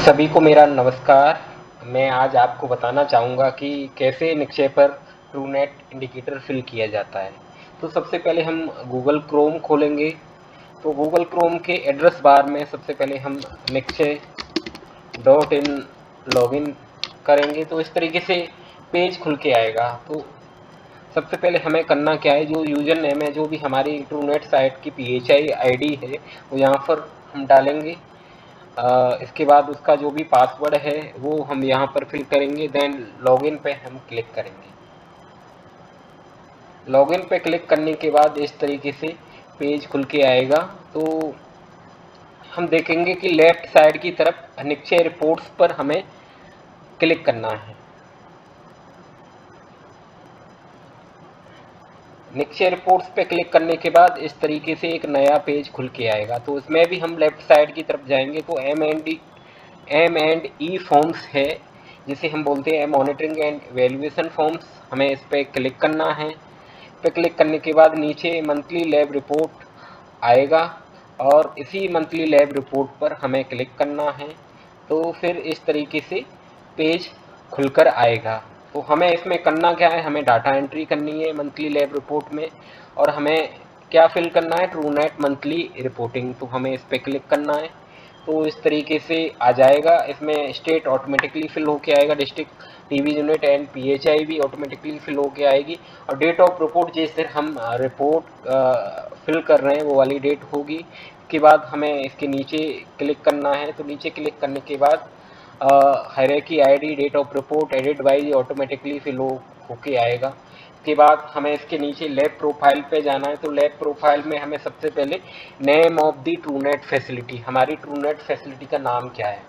सभी को मेरा नमस्कार। मैं आज आपको बताना चाहूँगा कि कैसे निक्षय पर ट्रूनेट इंडिकेटर फिल किया जाता है। तो सबसे पहले हम गूगल क्रोम खोलेंगे। तो गूगल क्रोम के एड्रेस बार में सबसे पहले हम निक्षय .in लॉगिन करेंगे तो इस तरीके से पेज खुल के आएगा। तो सबसे पहले हमें करना क्या है, जो यूजर नेम है, जो भी हमारी ट्रूनेट साइट की PHI ID है, वो यहाँ पर हम डालेंगे। इसके बाद उसका जो भी पासवर्ड है वो हम यहाँ पर फिल करेंगे। देन लॉगिन पे हम क्लिक करेंगे। लॉगिन पे क्लिक करने के बाद इस तरीके से पेज खुल के आएगा। तो हम देखेंगे कि लेफ्ट साइड की तरफ निक्षय रिपोर्ट्स पर हमें क्लिक करना है। निक्षय रिपोर्ट्स पे क्लिक करने के बाद इस तरीके से एक नया पेज खुल के आएगा। तो इसमें भी हम लेफ्ट साइड की तरफ जाएंगे तो M&E फॉर्म्स है, जिसे हम बोलते हैं मॉनिटरिंग एंड वैल्यूएशन फॉर्म्स। हमें इस पर क्लिक करना है। इस पर क्लिक करने के बाद नीचे मंथली लैब रिपोर्ट आएगा और इसी मंथली लैब रिपोर्ट पर हमें क्लिक करना है। तो फिर इस तरीके से पेज खुलकर आएगा। तो हमें इसमें करना क्या है, हमें डाटा एंट्री करनी है मंथली लैब रिपोर्ट में, और हमें क्या फिल करना है, ट्रूनेट मंथली रिपोर्टिंग। तो हमें इस पर क्लिक करना है। तो इस तरीके से आ जाएगा। इसमें स्टेट ऑटोमेटिकली फिल होके आएगा, district, TV unit and PHI भी ऑटोमेटिकली फिल होके आएगी, और डेट ऑफ रिपोर्ट जैसे हम रिपोर्ट फिल कर रहे हैं वो वाली डेट होगी। इसके बाद हमें इसके नीचे क्लिक करना है। तो नीचे क्लिक करने के बाद hierarchy ID, date of report, edit wise automatically fill होके आएगा। के बाद हमें इसके नीचे लैब प्रोफाइल पे जाना है। तो लैब प्रोफाइल में हमें सबसे पहले name of the Truenat facility, हमारी ट्रूनेट फैसिलिटी का नाम क्या है।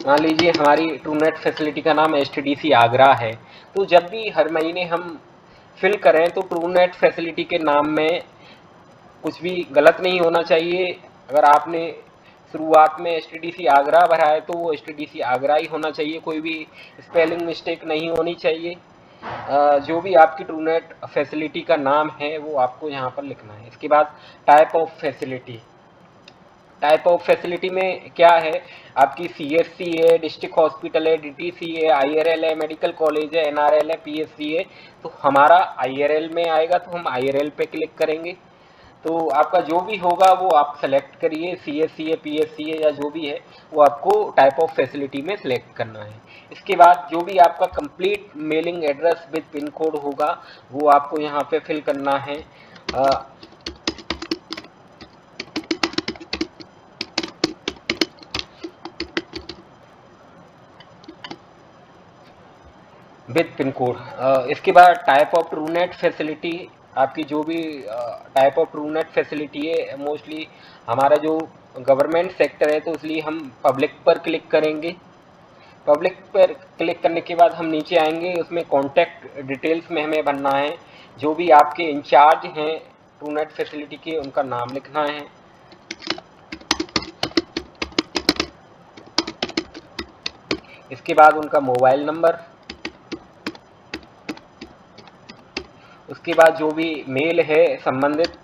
मान लीजिए हमारी ट्रूनेट फैसिलिटी का नाम STDC आगरा है। तो जब भी हर महीने हम फिल करें तो ट्रूनेट फैसिलिटी के नाम में कुछ भी गलत नहीं होना चाहिए। अगर आपने शुरुआत में STDC आगरा भरा है तो वो STDC आगरा ही होना चाहिए, कोई भी स्पेलिंग मिस्टेक नहीं होनी चाहिए। जो भी आपकी ट्रूनेट फैसिलिटी का नाम है वो आपको यहाँ पर लिखना है। इसके बाद type of facility, type of facility में क्या है, आपकी CSC है, डिस्ट्रिक्ट हॉस्पिटल है, DTC है, IRL है, मेडिकल कॉलेज है, NRL है, PSC है। तो हमारा IRL में आएगा तो हम IRL पे क्लिक करेंगे। तो आपका जो भी होगा वो आप सेलेक्ट करिए, CSC है, PSC है, या जो भी है वो आपको टाइप ऑफ फैसिलिटी में सिलेक्ट करना है। इसके बाद जो भी आपका complete mailing address with pin code होगा वो आपको यहाँ पे फिल करना है विद पिन कोड। इसके बाद टाइप ऑफ ट्रूनेट फैसिलिटी, आपकी जो भी टाइप ऑफ ट्रूनेट फैसिलिटी है, मोस्टली हमारा जो गवर्नमेंट सेक्टर है तो इसलिए हम पब्लिक पर क्लिक करेंगे। पब्लिक पर क्लिक करने के बाद हम नीचे आएंगे, उसमें कॉन्टैक्ट डिटेल्स में हमें भरना है। जो भी आपके इंचार्ज हैं ट्रूनेट फैसिलिटी के उनका नाम लिखना है। इसके बाद उनका मोबाइल नंबर, उसके बाद जो भी मेल है संबंधित,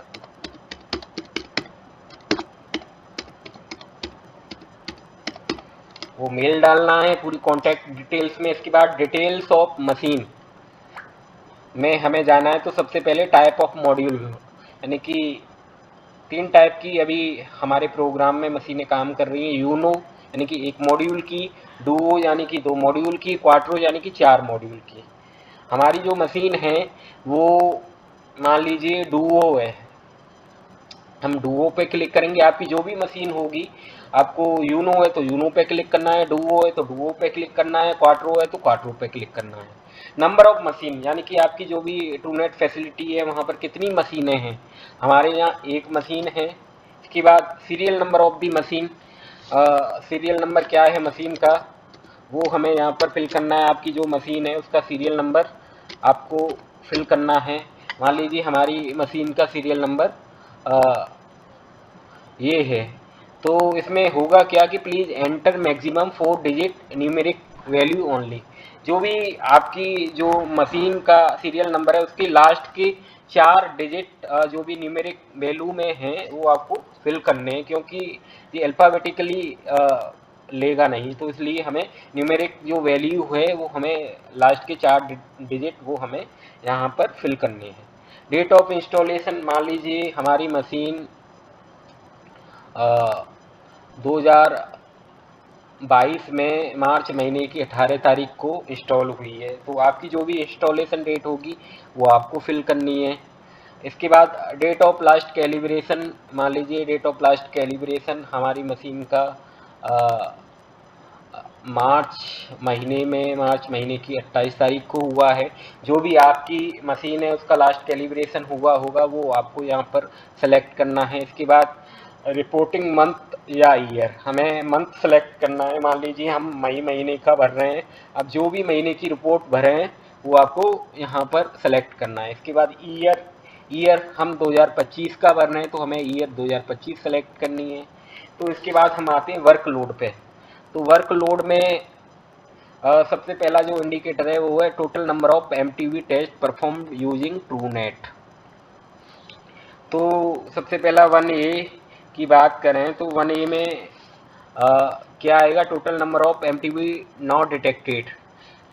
वो मेल डालना है पूरी कॉन्टैक्ट डिटेल्स में। इसके बाद डिटेल्स ऑफ मशीन में हमें जाना है। तो सबसे पहले टाइप ऑफ मॉड्यूल, यानी कि 3 टाइप की अभी हमारे प्रोग्राम में मशीनें काम कर रही हैं। यूनो यानी कि 1 मॉड्यूल की, डुओ यानी कि 2 मॉड्यूल की, क्वाट्रो यानी कि 4 मॉड्यूल की। हमारी जो मशीन है वो मान लीजिए डुओ है, हम डुओ पे क्लिक करेंगे। आपकी जो भी मशीन होगी, आपको यूनो है तो यूनो पे क्लिक करना है, डुओ है तो डुओ पे क्लिक करना है, क्वाट्रो है तो क्वाट्रो पे क्लिक करना है। नंबर ऑफ मशीन, यानी कि आपकी जो भी ट्रूनेट फैसिलिटी है वहाँ पर कितनी मशीनें हैं। हमारे यहाँ 1 मशीन है। इसके बाद serial number of the machine, serial number क्या है मशीन का वो हमें यहाँ पर फिल करना है। आपकी जो मशीन है उसका सीरियल नंबर आपको फिल करना है। मान लीजिए हमारी मशीन का सीरियल नंबर ये है। तो इसमें होगा क्या कि please enter maximum 4 digit numeric value only, जो भी आपकी जो मशीन का सीरियल नंबर है उसकी लास्ट के 4 डिजिट जो भी न्यूमेरिक वैल्यू में हैं वो आपको फिल करने हैं, क्योंकि ये अल्फ़ाबेटिकली लेगा नहीं, तो इसलिए हमें न्यूमेरिक जो वैल्यू है वो हमें लास्ट के 4 डिजिट वो हमें यहाँ पर फिल करने हैं। डेट ऑफ इंस्टॉलेशन, मान लीजिए हमारी मशीन 2022 में मार्च महीने की 18 तारीख को इंस्टॉल हुई है, तो आपकी जो भी इंस्टॉलेशन डेट होगी वो आपको फिल करनी है। इसके बाद डेट ऑफ लास्ट कैलिब्रेशन, मान लीजिए डेट ऑफ लास्ट कैलिब्रेशन हमारी मशीन का मार्च महीने की 28 तारीख को हुआ है। जो भी आपकी मशीन है उसका लास्ट कैलिब्रेशन हुआ होगा वो आपको यहाँ पर सेलेक्ट करना है। इसके बाद रिपोर्टिंग मंथ या ईयर, हमें मंथ सेलेक्ट करना है। मान लीजिए हम मई महीने का भर रहे हैं, अब जो भी महीने की रिपोर्ट भरे हैं वो आपको यहाँ पर सेलेक्ट करना है। इसके बाद ईयर हम 2025 का भर रहे हैं तो हमें ईयर 2025 सेलेक्ट करनी है। तो इसके बाद हम आते हैं वर्कलोड पे। तो वर्कलोड में सबसे पहला जो इंडिकेटर है वो है total number of MTB test performed using Truenat. तो सबसे पहला 1A की बात करें तो 1A में क्या आएगा, total number of MTV not detected.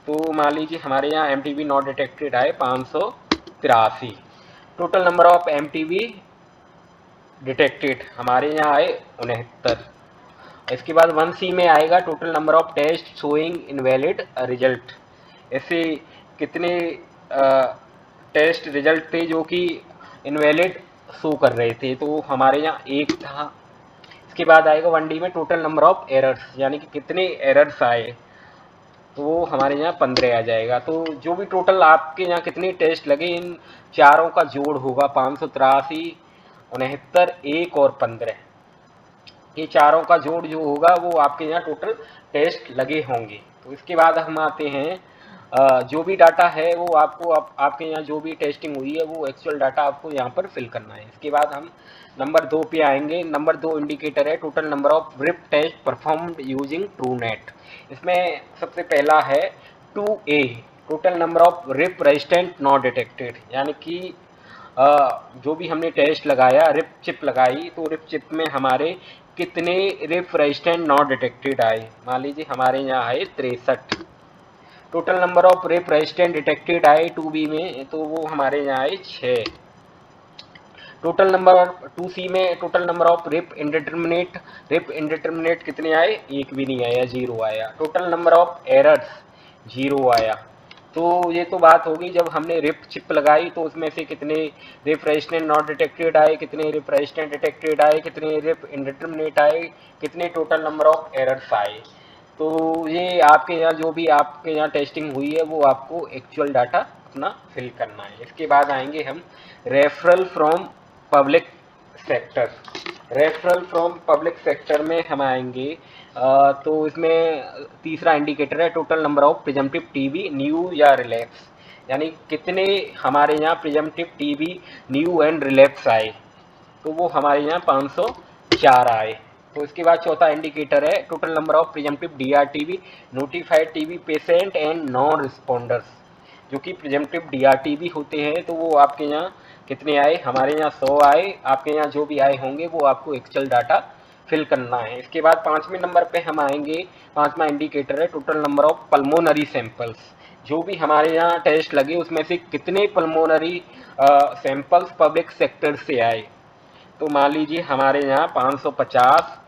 तो मान लीजिए हमारे यहाँ एमटीवी नॉट डिटेक्टेड आए 583। Total number of MTB detected हमारे यहाँ आए 69। इसके बाद 1C में आएगा total number of test showing invalid result. ऐसे कितने टेस्ट रिजल्ट थे जो कि इनवैलिड शो कर रहे थे, तो हमारे यहाँ 1 था। इसके बाद आएगा 1D में टोटल नंबर ऑफ एरर्स, यानी कि कितने एरर्स आए, तो वो हमारे यहाँ 15 आ जाएगा। तो जो भी टोटल आपके यहाँ कितने टेस्ट लगे इन चारों का जोड़ होगा 583, 69, 1 और 15। ये चारों का जोड़ जो होगा वो आपके यहाँ टोटल टेस्ट लगे होंगे। तो इसके बाद हम आते हैं जो भी डाटा है वो आपको आपके यहाँ जो भी टेस्टिंग हुई है वो एक्चुअल डाटा आपको यहाँ पर फिल करना है। इसके बाद हम नंबर 2 पे आएंगे। नंबर 2 इंडिकेटर है total number of RIF test performed using Truenat. इसमें सबसे पहला है 2A, total number of RIF resistant not detected, यानी कि जो भी हमने टेस्ट लगाया, रिप चिप लगाई, तो रिप चिप में हमारे कितने रिप रेजिस्टेंट नॉट डिटेक्टेड आए। मान लीजिए हमारे यहाँ आए 63। Total number of RIF resistant detected आए 2B में, तो वो हमारे यहाँ आए 6। टोटल नंबर 2C में total number of rib indeterminate कितने आए, एक भी नहीं आया, 0 आया। टोटल नंबर ऑफ एरर्स 0 आया। तो ये तो बात होगी जब हमने रिप चिप लगाई तो उसमें से कितने रिप रेजिस्टेंट नॉट डिटेक्टेड आए, कितने रिप रेजिस्टेंट डिटेक्टेड आए, कितने रिप इंडिटरमिनेट आए, कितने टोटल नंबर ऑफ एरर्स आए। तो ये आपके यहाँ जो भी आपके यहाँ टेस्टिंग हुई है वो आपको एक्चुअल डाटा अपना फिल करना है। इसके बाद आएंगे हम referral from public sector. Referral from public sector में हम आएंगे तो इसमें तीसरा इंडिकेटर है total number of presumptive TB new या रिलैप्स, यानी कितने हमारे यहाँ presumptive TB new and relapse आए, तो वो हमारे यहाँ 504 आए। तो इसके बाद चौथा इंडिकेटर है total number of presumptive DRTB notified TB patient and non responders, जो कि प्रिजम्पटिव डीआरटीबी होते हैं, तो वो आपके यहाँ कितने आए, हमारे यहाँ 100 आए। आपके यहाँ जो भी आए होंगे वो आपको एक्चुअल डाटा फिल करना है। इसके बाद 5वें नंबर पे हम आएंगे। 5वां इंडिकेटर है total number of pulmonary samples, जो भी हमारे यहाँ टेस्ट लगे उसमें से कितने पल्मोनरी सैंपल्स पब्लिक सेक्टर से आए। तो मान लीजिए हमारे यहाँ 550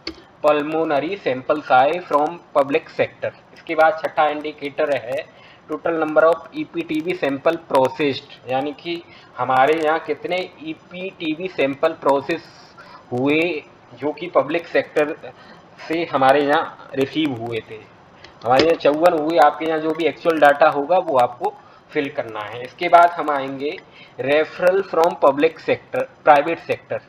पल्मोनरी सैंपल्स आए फ्रॉम पब्लिक सेक्टर। इसके बाद छठा इंडिकेटर है total number of EPTB sample processed, यानी कि हमारे यहाँ कितने ईपीटीबी सैंपल प्रोसेस हुए जो कि पब्लिक सेक्टर से हमारे यहाँ रिसीव हुए थे। हमारे यहाँ 54 हुए। आपके यहाँ जो भी एक्चुअल डाटा होगा वो आपको फिल करना है। इसके बाद हम आएंगे referral from public sector private sector.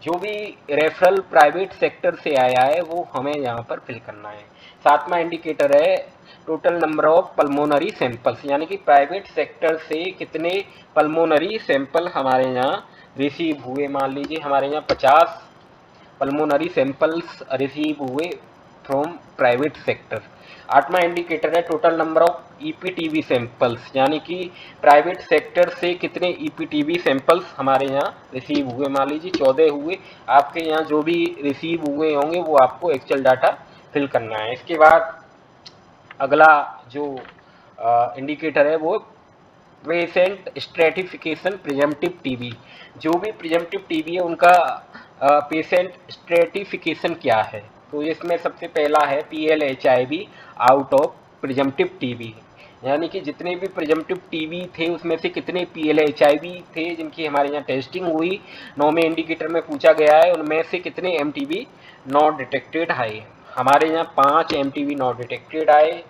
जो भी रेफरल प्राइवेट सेक्टर से आया है वो हमें यहाँ पर फिल करना है। 7वां इंडिकेटर है total number of pulmonary samples, यानी कि प्राइवेट सेक्टर से कितने पल्मोनरी सैंपल हमारे यहाँ रिसीव हुए। मान लीजिए हमारे यहाँ 50 पल्मोनरी सैंपल्स रिसीव हुए फ्रॉम प्राइवेट सेक्टर। 8वां इंडिकेटर है टोटल नंबर ऑफ ईपीटीवी सैंपल्स, यानी कि प्राइवेट सेक्टर से कितने ईपीटीवी सैंपल्स हमारे यहाँ रिसीव हुए। मान लीजिए 14 हुए, आपके यहाँ जो भी रिसीव हुए होंगे वो आपको एक्चुअल डाटा फिल करना है। इसके बाद अगला जो इंडिकेटर है वो पेशेंट स्ट्रेटिफिकेशन प्रिजम्पटिव टीबी। जो भी प्रिजम्पटिव टीबी है उनका पेशेंट स्ट्रेटिफिकेशन क्या है, तो इसमें सबसे पहला है PLHIV out of presumptive TB, यानी कि जितने भी प्रिजम्पटिव टीबी थे उसमें से कितने PLHIV थे जिनकी हमारे यहाँ टेस्टिंग हुई, 9वें इंडिकेटर में पूछा गया है, उनमें से कितने MTB नॉट डिटेक्टेड आए। हमारे यहाँ 5 MTB नॉट डिटेक्टेड आए।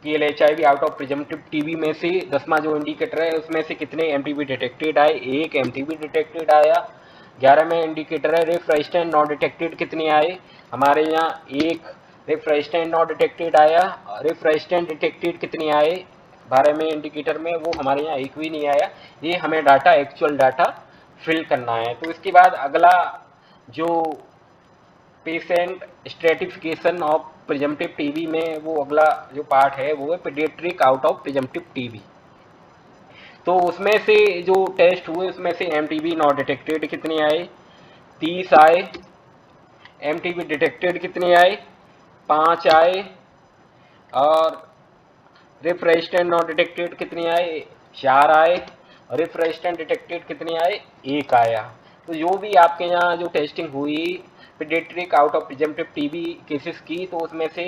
PLHIV out of presumptive TB में से 10वां जो इंडिकेटर है उसमें से कितने MTB डिटेक्टेड आए, 1 MTB डिटेक्टेड आया। 11वें इंडिकेटर है रेफ्रेस्टेंट नॉट डिटेक्टेड, कितने आए, हमारे यहाँ 1 रेफ्रेस्टेंट नॉट डिटेक्टेड आया। रेफ्रेस्टेंट डिटेक्टेड कितने आए 12वें इंडिकेटर में, वो हमारे यहाँ 1 भी नहीं आया। ये हमें डाटा एक्चुअल डाटा फिल करना है। तो इसके बाद अगला जो patient stratification of presumptive TB में वो अगला जो पार्ट है वो है paediatric out of presumptive TB. तो उसमें से जो टेस्ट हुए उसमें से MTB नॉट डिटेक्टेड कितने आए, 30 आए। MTB डिटेक्टेड कितने आए, 5 आए। और रेफ्रेस्टेंट नॉट डिटेक्टेड कितने आए, 4 आए। रेफ्रेस्टेंट डिटेक्टेड कितने आए, 1 आया। तो जो भी आपके यहाँ जो टेस्टिंग हुई paediatric out of presumptive TB cases की, तो उसमें से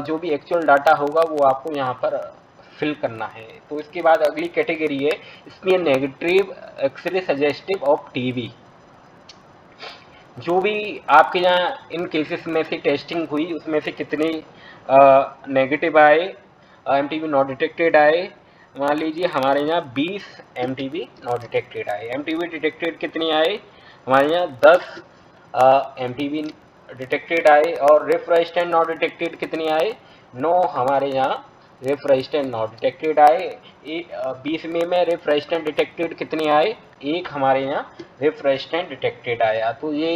जो भी एक्चुअल डाटा होगा वो आपको यहाँ पर फिल करना है। तो इसके बाद अगली कैटेगरी है smear negative x-ray suggestive of TB. जो भी आपके यहाँ इन केसेस में से टेस्टिंग हुई उसमें से कितने नेगेटिव आए, MTB नॉट डिटेक्टेड आए। मान लीजिए हमारे यहाँ 20 MTB नॉट डिटेक्टेड आए। MTB डिटेक्टेड कितने आए, हमारे यहाँ 10 MTB डिटेक्टेड आए। और रेफ्रेस्टेंट नॉट डिटेक्टेड कितने आए, 9 हमारे यहाँ रेफ्रेस्टेंट नॉट डिटेक्टेड आए। 20 में रेफ्रेस्टेंट डिटेक्टेड कितने आए, 1 हमारे यहाँ रेफ्रेस्टेंट डिटेक्टेड आया। तो ये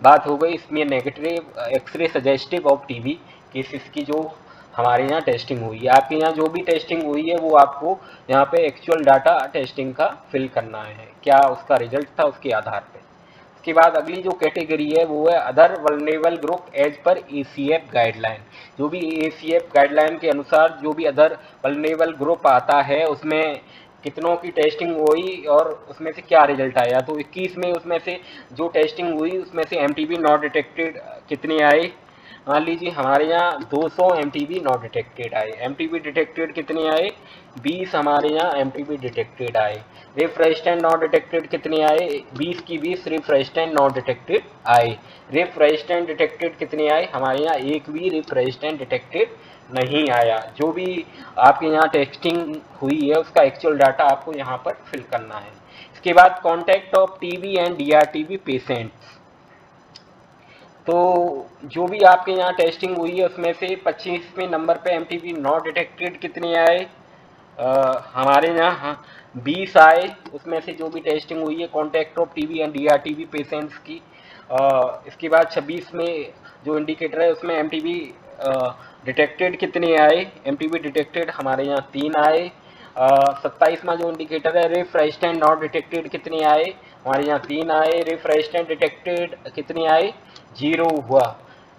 बात हो गई इसमें negative x-ray suggestive of TB cases की जो हमारे यहाँ टेस्टिंग हुई है। आपके यहाँ जो भी टेस्टिंग हुई है वो आपको यहाँ पे एक्चुअल डाटा टेस्टिंग का फिल करना है, क्या उसका रिजल्ट था उसके आधार पे। उसके बाद अगली जो कैटेगरी है वो है other vulnerable group as per ACF guideline. जो भी ACF गाइडलाइन के अनुसार जो भी अदर वल्नरेबल ग्रुप आता है उसमें कितनों की टेस्टिंग हुई और उसमें से क्या रिजल्ट आया। तो 21 में उसमें से जो टेस्टिंग हुई उसमें से MTB नॉट डिटेक्टेड कितने आए, मान लीजिए हमारे यहाँ 200 MTB नॉट डिटेक्टेड आए। MTB डिटेक्टेड कितने आए, 20 हमारे यहाँ MTB डिटेक्टेड आए। रेफ्रेस्टेंट नॉट डिटेक्टेड कितने आए, 20 की 20 रेफ्रेस्टेंट नॉट डिटेक्टेड आए। रेफ्रेस्टेंट डिटेक्टेड कितने आए, हमारे यहाँ 1 भी रेफ्रेस्टेंट डिटेक्टेड नहीं आया। जो भी आपके यहाँ टेस्टिंग हुई है उसका एक्चुअल डाटा आपको यहाँ पर फिल करना है। इसके बाद contact of TB and DRTB patients. तो जो भी आपके यहाँ टेस्टिंग हुई है उसमें से 25वें नंबर पे MTB नॉट डिटेक्टेड कितने आए, हमारे यहाँ 20 आए। उसमें से जो भी टेस्टिंग हुई है contact of TB and DRTB patients की। इसके बाद 26 में जो इंडिकेटर है उसमें MTB डिटेक्टेड कितने आए, MTB डिटेक्टेड हमारे यहाँ 3 आए। 27वां जो इंडिकेटर है रेफ्रेस्टेंट नॉट डिटेक्टेड कितने आए, हमारे यहाँ 3 आए। रेफ्रेस्टेंट डिटेक्टेड कितने आए, 0 हुआ।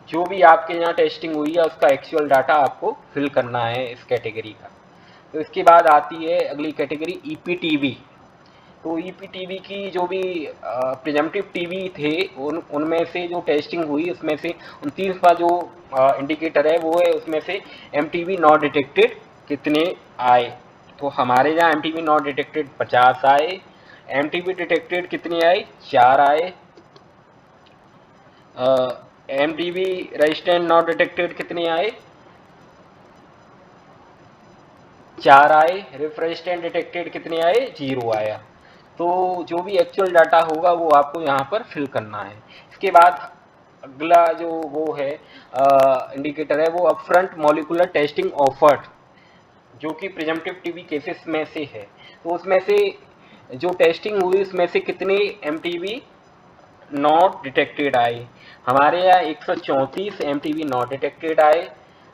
जो भी आपके यहाँ टेस्टिंग हुई है उसका एक्चुअल डाटा आपको फिल करना है इस कैटेगरी का। तो इसके बाद आती है अगली कैटेगरी EPTB। तो EPTB की जो भी प्रिजम्पटिव टीबी थे उनमें से जो टेस्टिंग हुई उसमें से 29वां जो इंडिकेटर है वो है उसमें से MTB नॉट डिटेक्टेड कितने आए। तो हमारे यहाँ MTB नॉट डिटेक्टेड 50 आए। MTB डिटेक्टेड कितने आए, 4 आए। MTB रेजिस्टेंट नॉट डिटेक्टेड कितने आए, 4 आए। रेफ्रेस्टेंट डिटेक्टेड कितने आए, 0 आया। तो जो भी एक्चुअल डाटा होगा वो आपको यहाँ पर फिल करना है। इसके बाद अगला जो वो है इंडिकेटर है वो अपफ्रंट मॉलिक्यूलर टेस्टिंग ऑफर्ड, जो कि प्रिजम्पटिव टीबी केसेस में से है। तो उसमें से जो टेस्टिंग हुई उसमें से कितने MTB नॉट डिटेक्टेड आए, हमारे यहाँ 134 MTB नॉट डिटेक्टेड आए।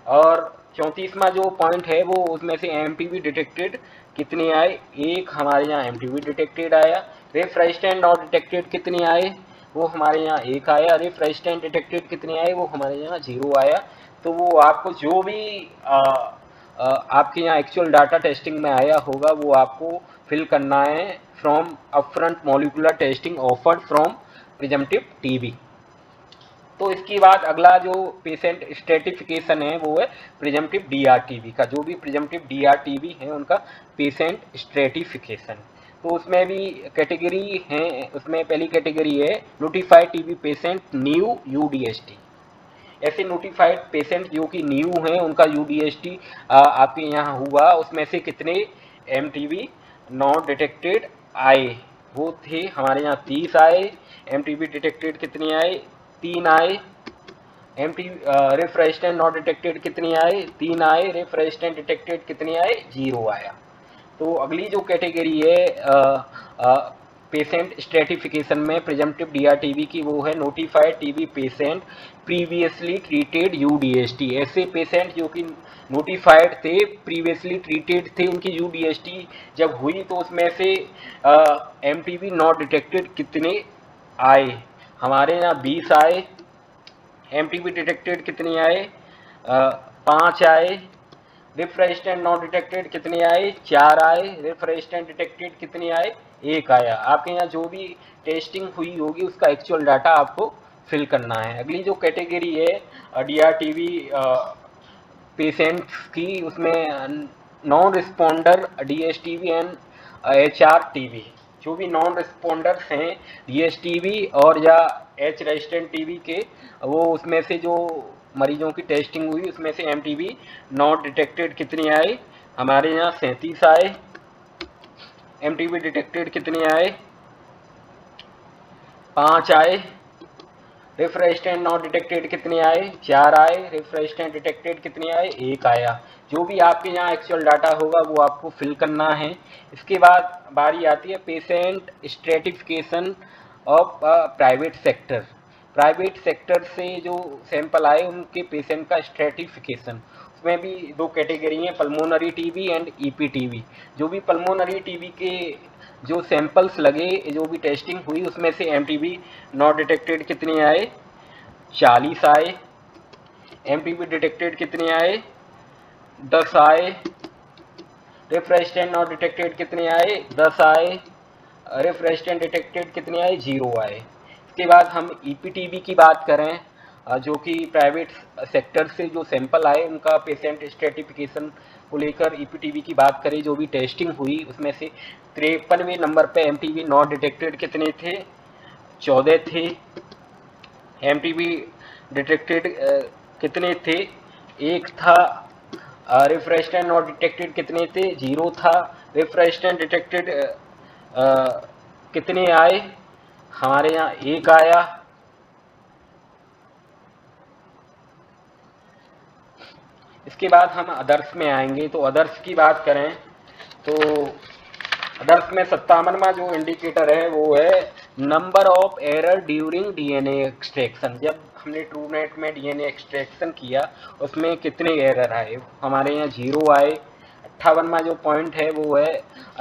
और 34वां जो पॉइंट है वो उसमें से एमटीबी डिटेक्टेड कितने आए, एक हमारे यहाँ एमटीबी डिटेक्टेड आया। रेफ रेजिस्टेंट नॉट डिटेक्टेड कितने आए, वो हमारे यहाँ एक आया। रेफ रेजिस्टेंट डिटेक्टेड कितने आए, वो हमारे यहाँ 0 आया। तो वो आपको जो भी आपके यहाँ एक्चुअल डाटा टेस्टिंग में आया होगा वो आपको फिल करना है from upfront molecular testing offered from presumptive TB. तो इसके बाद अगला जो पेशेंट स्ट्रेटिफिकेशन है वो है प्रिजम्पटिव डीआरटीबी का। जो भी प्रिजम्पटिव डीआरटीबी है उनका पेशेंट स्ट्रेटिफिकेशन। तो उसमें भी कैटेगरी है, उसमें पहली कैटेगरी है नोटिफाइड टीबी पेशेंट न्यू यूडीएसटी। ऐसे नोटिफाइड पेशेंट जो कि न्यू हैं उनका यूडीएसटी आपके यहाँ हुआ, उसमें से कितने एमटीबी नॉट डिटेक्टेड आए, वो थे हमारे यहाँ 30 आए। एमटीबी डिटेक्टेड कितने आए, 3 आए। रेफ रेजिस्टेंट नॉट डिटेक्टेड कितने आए, 3 आए। रेफ रेजिस्टेंट डिटेक्टेड कितने आए, 0 आया। तो अगली जो कैटेगरी है पेशेंट स्ट्रेटिफिकेशन में प्रिजम्पटिव डीआरटीबी की वो है notified TB patient previously treated UDST. ऐसे पेशेंट जो कि नोटिफाइड थे, प्रीवियसली ट्रीटेड थे, उनकी यूडीएसटी जब हुई तो उसमें से एमटीबी नॉट डिटेक्टेड कितने आए, हमारे यहाँ 20 आए। एमटीबी डिटेक्टेड कितने आए, 5 आए। रेफ रेजिस्टेंट नॉट डिटेक्टेड कितने आए, 4 आए। रेफ रेजिस्टेंट डिटेक्टेड कितने आए, 1 आया। आपके यहाँ जो भी टेस्टिंग हुई होगी उसका एक्चुअल डाटा आपको फिल करना है। अगली जो कैटेगरी है डीआरटीबी पेशेंट्स की, उसमें नॉन रिस्पॉन्डर डीएसटीबी एंड एचआरटीबी। जो भी नॉन रिस्पॉन्डर्स हैं डीएसटीबी और या एच रेजिस्टेंट टीबी के, वो उसमें से जो मरीजों की टेस्टिंग हुई उसमें से एमटीबी नॉट डिटेक्टेड कितने आए, हमारे यहाँ 37 आए। एमटीबी डिटेक्टेड कितने आए, 5 आए। रेफ रेजिस्टेंट नॉट डिटेक्टेड कितने आए, 4 आए। रेफ रेजिस्टेंट डिटेक्टेड कितने आए, 1 आया। जो भी आपके यहाँ एक्चुअल डाटा होगा वो आपको फिल करना है। इसके बाद बारी आती है patient stratification of private sector. Private sector से जो सैंपल आए उनके पेशेंट का स्ट्रेटिफिकेशन, उसमें भी 2 कैटेगरी हैं, पल्मोनरी टीबी एंड ईपीटीबी। जो भी पल्मोनरी टीबी के जो सैंपल्स लगे, जो भी टेस्टिंग हुई उसमें से एमटीबी नॉट डिटेक्टेड कितने आए, 40 आए। एमटीबी डिटेक्टेड कितने आए, 10 आए। रेफ रेजिस्टेंट नॉट डिटेक्टेड कितने आए, 10 आए। रेफ रेजिस्टेंट डिटेक्टेड कितने आए, 0 आए। इसके बाद हम ईपीटीबी की बात करें, जो कि प्राइवेट सेक्टर से जो सैंपल आए उनका पेशेंट स्ट्रेटिफिकेशन को लेकर ईपीटीबी की बात करें, जो भी टेस्टिंग हुई उसमें से 53वें नंबर पे एमटीबी नॉट डिटेक्टेड कितने थे, 14 थे। एमटीबी डिटेक्टेड कितने थे, 1 था। रेफ रेजिस्टेंट नॉट डिटेक्टेड कितने थे, 0 था। रेफ रेजिस्टेंट डिटेक्टेड कितने आए, हमारे यहाँ 1 आया। इसके बाद हम अदर्स में आएंगे। तो अदर्स की बात करें तो अदर्स में 57वां जो इंडिकेटर है वो है number of error during DNA extraction. जब हमने ट्रूनेट में डीएनए एक्सट्रैक्शन किया उसमें कितने एरर आए, हमारे यहाँ 0 आए। 58वां जो पॉइंट है वो है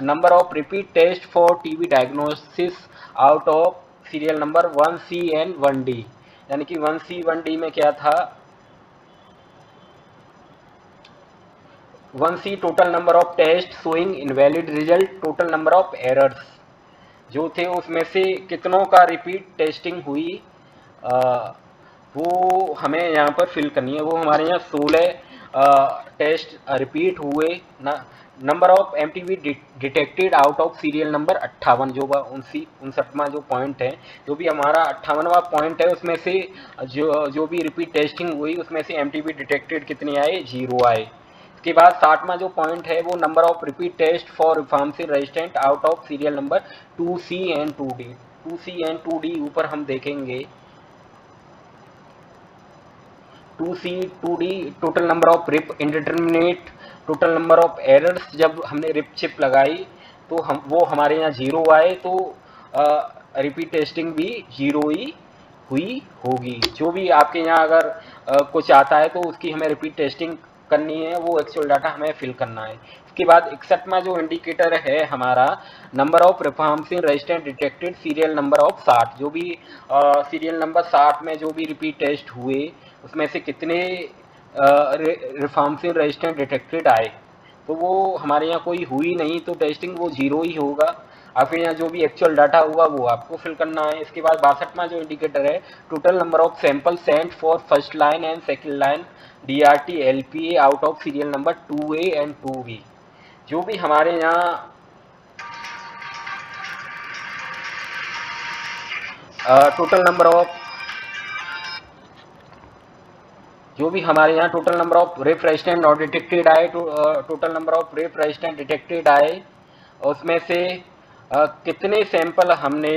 number of repeat test for TB diagnosis out of serial number 1C and 1D। यानी कि 1C 1D में क्या था, 1C total number of test showing invalid result, total number of errors जो थे उसमें से कितनों का रिपीट टेस्टिंग हुई, वो हमें यहाँ पर फिल करनी है। वो हमारे यहाँ 16 टेस्ट रिपीट हुए ना। Number of MTB detected out of serial number 58, जो 59वां जो पॉइंट है, जो भी हमारा 58वां पॉइंट है उसमें से जो भी रिपीट टेस्टिंग हुई उसमें से एमटीबी डिटेक्टेड कितने आए, 0 आए। इसके बाद 60वां जो पॉइंट है वो number of repeat test for rifampicin resistant out of serial number 2C and 2D। 2C and 2D ऊपर हम देखेंगे। 2C 2D total number of rib indeterminate, total number of errors जब हमने रिप चिप लगाई तो वो हमारे यहाँ 0 आए। तो रिपीट टेस्टिंग भी 0 ही हुई होगी। जो भी आपके यहाँ अगर कुछ आता है तो उसकी हमें रिपीट टेस्टिंग करनी है, वो एक्चुअल डाटा हमें फिल करना है। इसके बाद 61वां जो इंडिकेटर है हमारा, number of rifampicin resistant detected serial number of 60। जो भी सीरियल नंबर 60 में जो भी रिपीट टेस्ट हुए उसमें से कितने रिफॉर्म्सिंग रेजिस्टेंट डिटेक्टेड आए, तो वो हमारे यहाँ कोई हुई नहीं तो टेस्टिंग वो 0 ही होगा। आपके यहाँ जो भी एक्चुअल डाटा होगा वो आपको फिल करना है। इसके बाद 62वां जो इंडिकेटर है, total number of sample sent for first line and second line DRT LPA out of serial number 2A and 2B। जो भी हमारे यहाँ total number of total number of rif resistant not detected आए, total number of rif resistant detected आए, उसमें से कितने sample हमने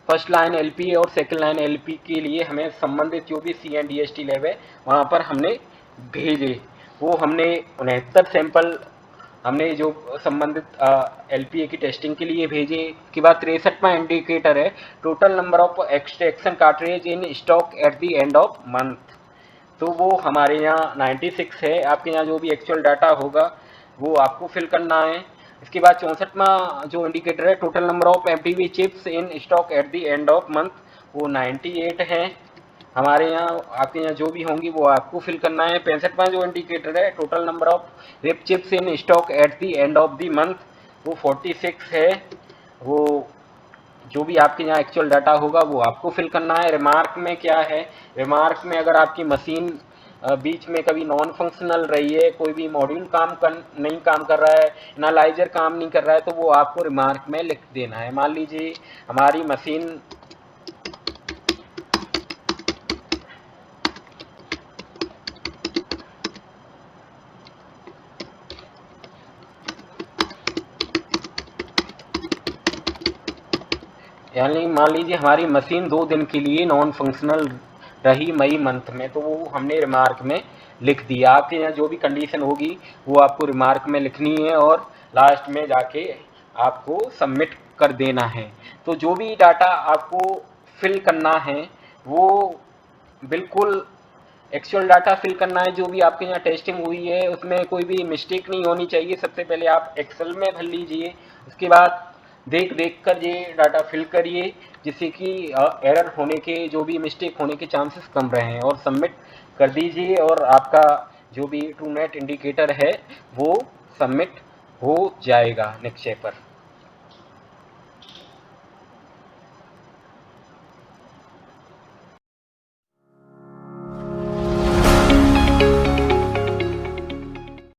फर्स्ट लाइन LPA और सेकंड लाइन LP के लिए हमें संबंधित जो भी CNDST लैब है वहाँ पर हमने भेजे, वो हमने 69 सैंपल हमने जो संबंधित LPA की टेस्टिंग के लिए भेजे। के बाद 63वां इंडिकेटर है, total number of extraction cartridge in stock at the end of month, तो वो हमारे यहाँ 96 है। आपके यहाँ जो भी एक्चुअल डाटा होगा वो आपको फिल करना है। इसके बाद 64वां जो इंडिकेटर है, total number of MTV chips in stock at the end of month, वो 98 है हमारे यहाँ। आपके यहाँ जो भी होंगी वो आपको फिल करना है। 65वां जो इंडिकेटर है, total number of RIF chips in stock at the end of the month, वो 46 है। वो जो भी आपके यहाँ एक्चुअल डाटा होगा वो आपको फिल करना है। रिमार्क में क्या है, रिमार्क में अगर आपकी मशीन बीच में कभी नॉन फंक्शनल रही है, कोई भी मॉड्यूल नहीं काम कर रहा है, एनालाइजर काम नहीं कर रहा है, तो वो आपको रिमार्क में लिख देना है। मान लीजिए हमारी मशीन यानी मान लीजिए हमारी मशीन 2 दिन के लिए नॉन फंक्शनल रही मई मंथ में, तो वो हमने रिमार्क में लिख दिया। आपके यहाँ जो भी कंडीशन होगी वो आपको रिमार्क में लिखनी है और लास्ट में जाके आपको सबमिट कर देना है। तो जो भी डाटा आपको फिल करना है वो बिल्कुल एक्चुअल डाटा फिल करना है। जो भी आपके यहाँ टेस्टिंग हुई है उसमें कोई भी मिस्टेक नहीं होनी चाहिए। सबसे पहले आप एक्सेल में भर लीजिए, उसके बाद देख कर ये डाटा फिल करिए जिससे कि एरर होने के, जो भी मिस्टेक होने के चांसेस कम रहे हैं, और सबमिट कर दीजिए और आपका जो भी TrueNAT इंडिकेटर है वो सबमिट हो जाएगा नेक्स्ट स्टेप पर।